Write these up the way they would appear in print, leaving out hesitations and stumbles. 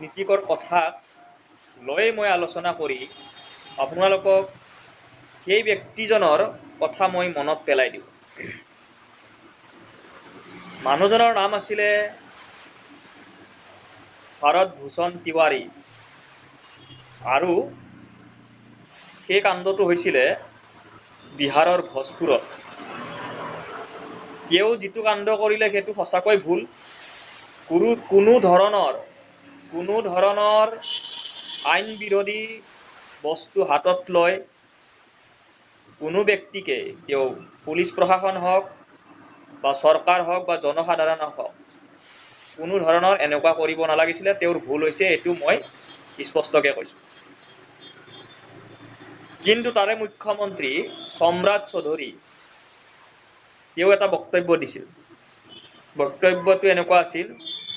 নীতিকৰ কথাক লৈ মই আলোচনা কৰি আপোনালোকক সেই ব্যক্তিজনৰ কথা মই মনত পেলাই দিওঁ। মানুহজনৰ নাম আছিলে ভাৰত ভূষণ তিৱাৰী আৰু সেই কাণ্ডটো হৈছিলে বিহাৰৰ ভোজপুৰত। তেওঁ যিটো কাণ্ড কৰিলে সেইটো সঁচাকৈ ভুল। কোনো ধৰণৰ আইন বিৰোধী বস্তু হাতত লৈ কোনো ব্যক্তিকে তেওঁ পুলিচ প্ৰশাসন হওক বা চৰকাৰ হওক বা জনসাধাৰণ হওক কোনো ধৰণৰ এনেকুৱা কৰিব নালাগিছিলে। তেওঁৰ ভুল হৈছে, এইটো মই স্পষ্টকৈ কৈছোঁ। কিন্তু তাৰে মুখ্যমন্ত্ৰী সম্ৰাট চৌধুৰী তেওঁ এটা বক্তব্য দিছিল। বক্তব্যটো এনেকুৱা আছিল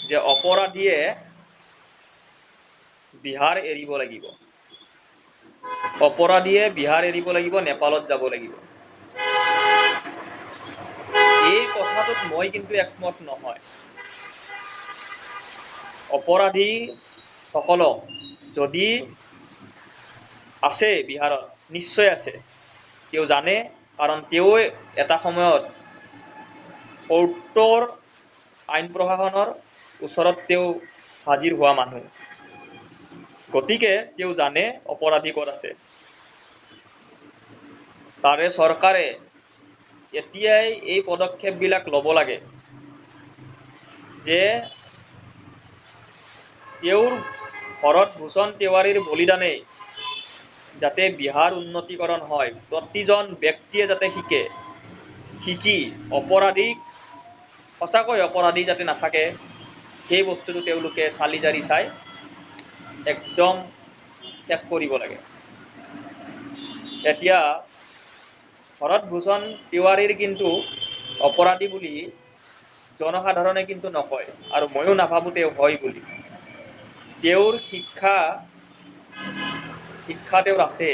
যে অপৰাধীয়ে বিহাৰ এৰিব লাগিব, নেপালত যাব লাগিব। এই কথাটোত মই কিন্তু একমত নহয়। অপৰাধীসকলক যদি আছে বিহাৰত, নিশ্চয় আছে, তেওঁ জানে, কাৰণ তেওঁ এটা সময়ত কোৰ্টৰ আইন প্ৰশাসনৰ ওচৰত তেওঁ হাজিৰ হোৱা মানুহ। গতিকে তেওঁ জানে অপৰাধী ক'ত আছে। তাৰে চৰকাৰে এতিয়াই এই পদক্ষেপবিলাক ল'ব লাগে যে তেওঁৰ ভৰত ভূষণ তিৱাৰীৰ বলিদানে যাতে বিহাৰ উন্নতিকৰণ হয়, প্ৰতিজন ব্যক্তিয়ে যাতে শিকি অপৰাধীক সঁচাকৈ অপৰাধী যাতে নাথাকে সেই বস্তুটো তেওঁলোকে চালি জাৰি চাই একদম শেষ কৰিব লাগে। এতিয়া ভৰত ভূষণ তিৱাৰীৰ কিন্তু অপৰাধী বুলি জনসাধাৰণে কিন্তু নকয়, আৰু ময়ো নাভাবোঁ তেওঁ হয় বুলি। তেওঁৰ শিক্ষা তেওঁৰ আছে।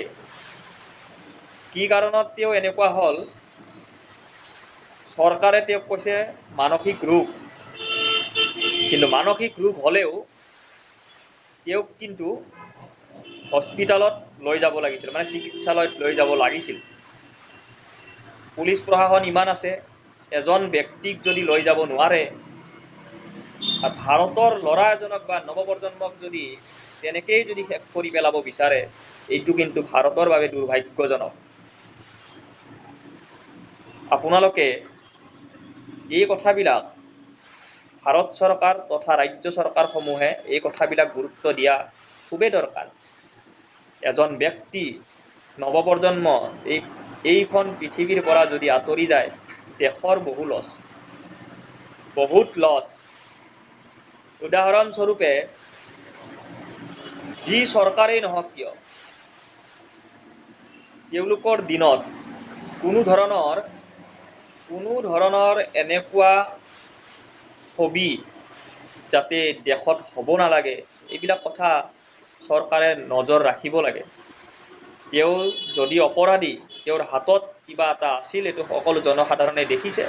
কি কাৰণত তেওঁ এনেকুৱা হ'ল, চৰকাৰে তেওঁক কৈছে মানসিক ৰোগ, কিন্তু মানসিক ৰোগ হ'লেও তেওঁক কিন্তু হস্পিটালত লৈ যাব লাগিছিল, মানে চিকিৎসালয়ত লৈ যাব লাগিছিল। পুলিচ প্ৰশাসন ইমান আছে, এজন ব্যক্তিক যদি লৈ যাব নোৱাৰে, আৰু ভাৰতৰ ল'ৰা এজনক বা নৱপ্ৰজন্মক যদি তেনেকেই যদি শেষ কৰি পেলাব বিচাৰে, এইটো কিন্তু ভাৰতৰ বাবে দুৰ্ভাগ্যজনক। আপোনালোকে এই কথাবিলাক ভাৰত চৰকাৰ তথা ৰাজ্য চৰকাৰসমূহে এই কথাবিলাক গুৰুত্ব দিয়া খুবেই দৰকাৰ। এজন ব্যক্তি নৱপ্ৰজন্ম এইখন পৃথিৱীৰ পৰা যদি আঁতৰি যায়, দেশৰ বহুত লছ। উদাহৰণস্বৰূপে যি চৰকাৰেই নহওক কিয়, তেওঁলোকৰ দিনত কোনো ধৰণৰ এনেকুৱা ছবি যাতে দেশত হ'ব নালাগে, এইবিলাক কথা চৰকাৰে নজৰ ৰাখিব লাগে। তেওঁ যদি অপৰাধী, তেওঁৰ হাতত কিবা এটা আছিল, এইটো সকলো জনসাধাৰণে দেখিছে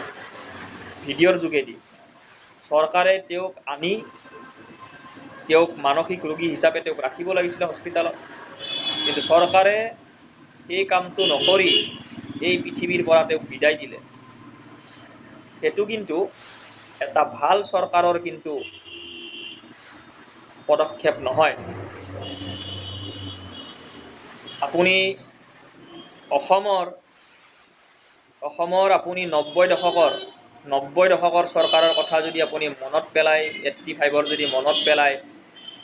ভিডিঅ'ৰ যোগেদি। চৰকাৰে তেওঁক মানসিক ৰোগী হিচাপে তেওঁক ৰাখিব লাগিছিলে হস্পিটালত, কিন্তু চৰকাৰে এই কামটো নকৰি এই পৃথিৱীৰ পৰা তেওঁক বিদায় দিলে। সেইটো কিন্তু এটা ভাল চৰকাৰৰ কিন্তু পদক্ষেপ নহয়। আপুনি অসমৰ আপুনি 90 দশকৰ চৰকাৰৰ কথা যদি আপুনি মনত পেলায়, 85ৰ যদি মনত পেলায়,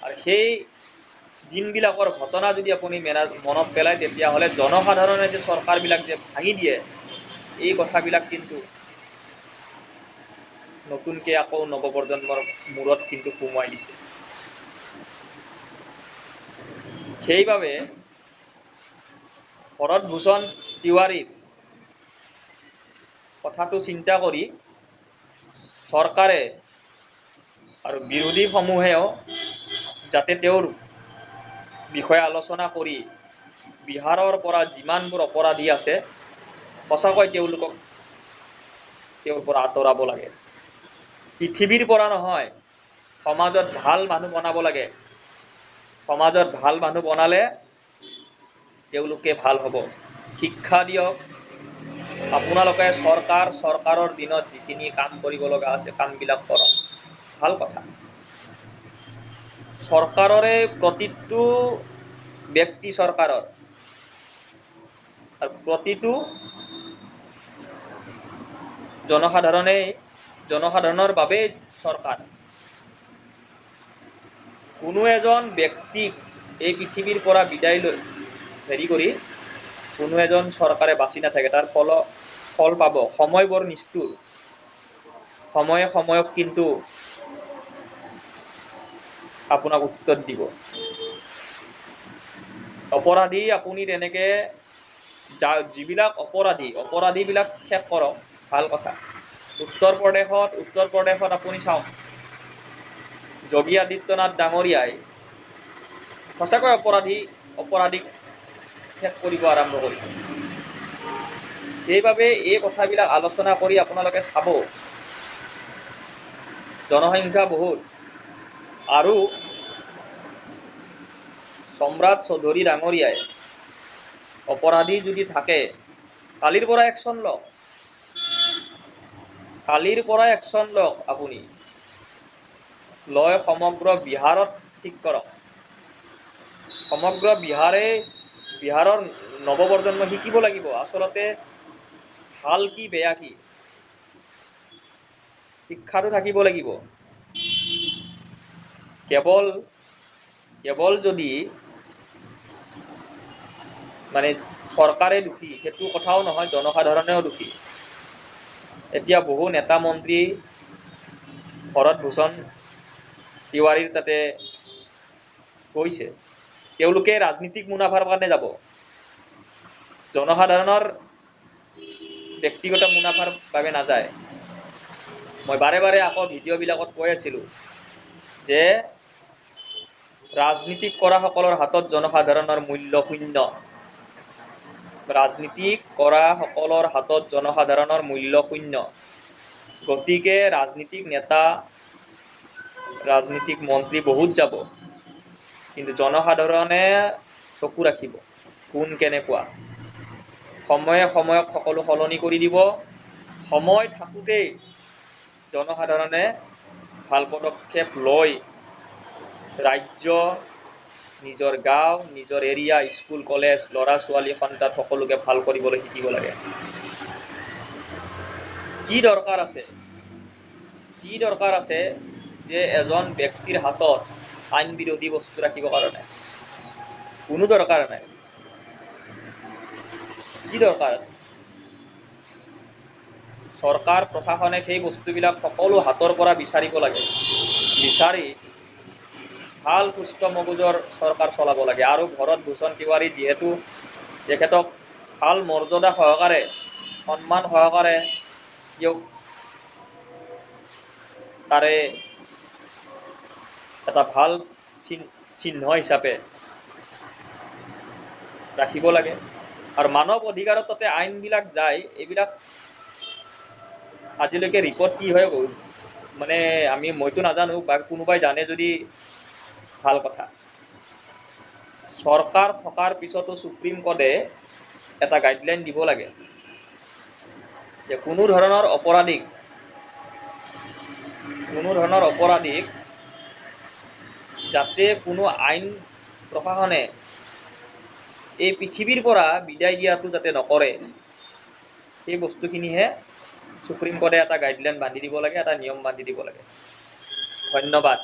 আৰু সেই দিনবিলাকৰ ঘটনা যদি আপুনি মনত পেলায়, তেতিয়াহ'লে জনসাধাৰণে যে চৰকাৰবিলাক যে ভাঙি দিয়ে, এই কথাবিলাক কিন্তু নতুনকৈ আকৌ নৱপ্ৰজন্মৰ মূৰত কিন্তু সোমোৱাই দিছে। সেইবাবে ভৰত ভূষণ তিৱাৰীৰ কথাটো চিন্তা কৰি চৰকাৰে আৰু বিৰোধীসমূহেও যাতে তেওঁৰ বিষয়ে আলোচনা কৰি বিহাৰৰ পৰা যিমানবোৰ অপৰাধী আছে, সঁচাকৈ তেওঁলোকক তেওঁৰ পৰা আঁতৰাব লাগে। পৃথিৱীৰ পৰা নহয়, সমাজত ভাল মানুহ বনাব লাগে। সমাজত ভাল মানুহ বনালে তেওঁলোকে ভাল হ'ব। শিক্ষা দিয়ক, আপোনালোকে চৰকাৰৰ দিনত যিখিনি কাম কৰিব লগা আছে কামবিলাক কৰক, ভাল কথা। চৰকাৰৰে প্ৰতিটো ব্যক্তি চৰকাৰৰ আৰু প্ৰতিটো জনসাধাৰণৰ বাবে চৰকাৰ। কোনো এজন ব্যক্তিক এই পৃথিৱীৰ পৰা বিদায় কৰি কোনো এজন চৰকাৰে বাচি নাথাকে, তাৰ ফল পাব। সময় বৰ নিষ্ঠুৰ, সময়ক কিন্তু আপোনাক উত্তৰ দিব। অপৰাধী আপুনি তেনেকে যিবিলাক অপৰাধীবিলাক শেষ কৰক, ভাল কথা। উত্তৰ প্ৰদেশত আপুনি চাওক, যোগী আদিত্যনাথ ডাঙৰীয়াই সঁচাকৈ অপৰাধীক শেষ কৰিব আৰম্ভ কৰিছে। সেইবাবে এই কথাবিলাক আলোচনা কৰি আপোনালোকে চাব, জনসংখ্যা বহুত, আৰু সম্ৰাট চৌধুৰী ডাঙৰীয়াই অপৰাধী যদি থাকে কালিৰ পৰা একশ্যন লওক আপুনি, লৈ সমগ্ৰ বিহাৰত ঠিক কৰক। সমগ্ৰ বিহাৰৰ নৱপ্ৰজন্মই শিকিব লাগিব আচলতে ভাল কি বেয়া কি, শিক্ষাটো থাকিব লাগিব। কেৱল যদি মানে চৰকাৰে দোষী সেইটো কথাও নহয়, জনসাধাৰণেও দোষী। এতিয়া বহু নেতা মন্ত্ৰী ভৰত ভূষণ তিৱাৰীৰ তাতে গৈছে, তেওঁলোকে ৰাজনীতিক মুনাফাৰ কাৰণে যাব, জনসাধাৰণৰ ব্যক্তিগত মুনাফাৰ বাবে নাযায়। মই বাৰে বাৰে আকৌ ভিডিঅ'বিলাকত কৈ আছিলোঁ যে ৰাজনীতি কৰা সকলৰ হাতত জনসাধাৰণৰ মূল্য শূন্য। গতিকে ৰাজনীতিক নেতা, ৰাজনীতিক মন্ত্ৰী বহুত যাব, কিন্তু জনসাধাৰণে চকু ৰাখিব কোন কেনেকুৱা। সময়ক সকলো সলনি কৰি দিব। সময় থাকোঁতেই জনসাধাৰণে ভাল পদক্ষেপ লৈ ৰাজ্য, নিজৰ গাঁও, নিজৰ এৰিয়া, স্কুল, কলেজ, ল'ৰা ছোৱালী, সন্তান সকলোকে ভাল কৰিবলৈ শিকিব লাগে। কি দৰকাৰ আছে যে এজন ব্যক্তিৰ হাতত আইন বিৰোধী বস্তু ৰাখিবৰ কাৰণে? কোনো দৰকাৰ নাই। কি দৰকাৰ আছে? চৰকাৰ প্ৰশাসনে সেই বস্তুবিলাক সকলো হাতৰ পৰা বিচাৰিব লাগে, বিচাৰি ভাল সুস্থ মগজুৰ চৰকাৰ চলাব লাগে। আৰু ভৰত ভূষণ তিৱাৰী যিহেতু তেখেতক ভাল মৰ্যাদা সহকাৰে, সন্মান সহকাৰে তাৰে এটা ভাল চিহ্ন হিচাপে ৰাখিব লাগে। আৰু মানৱ অধিকাৰত তাতে আইনবিলাক যায়, এইবিলাক আজিলৈকে ৰিপৰ্ট কি হয় মানে মইতো নাজানো, বা কোনোবাই জানে যদি ভাল কথা। চৰকাৰ থকাৰ পিছতো সুপ্ৰিম কোৰ্টে এটা গাইডলাইন দিব লাগে যে কোনো ধৰণৰ অপৰাধীক যাতে কোনো আইন প্ৰশাসনে এই পৃথিৱীৰ পৰা বিদায় দিয়াটো যাতে নকৰে, সেই বস্তুখিনিহে সুপ্ৰিম কোৰ্টে এটা গাইডলাইন বান্ধি দিব লাগে, এটা নিয়ম বান্ধি দিব লাগে। ধন্যবাদ।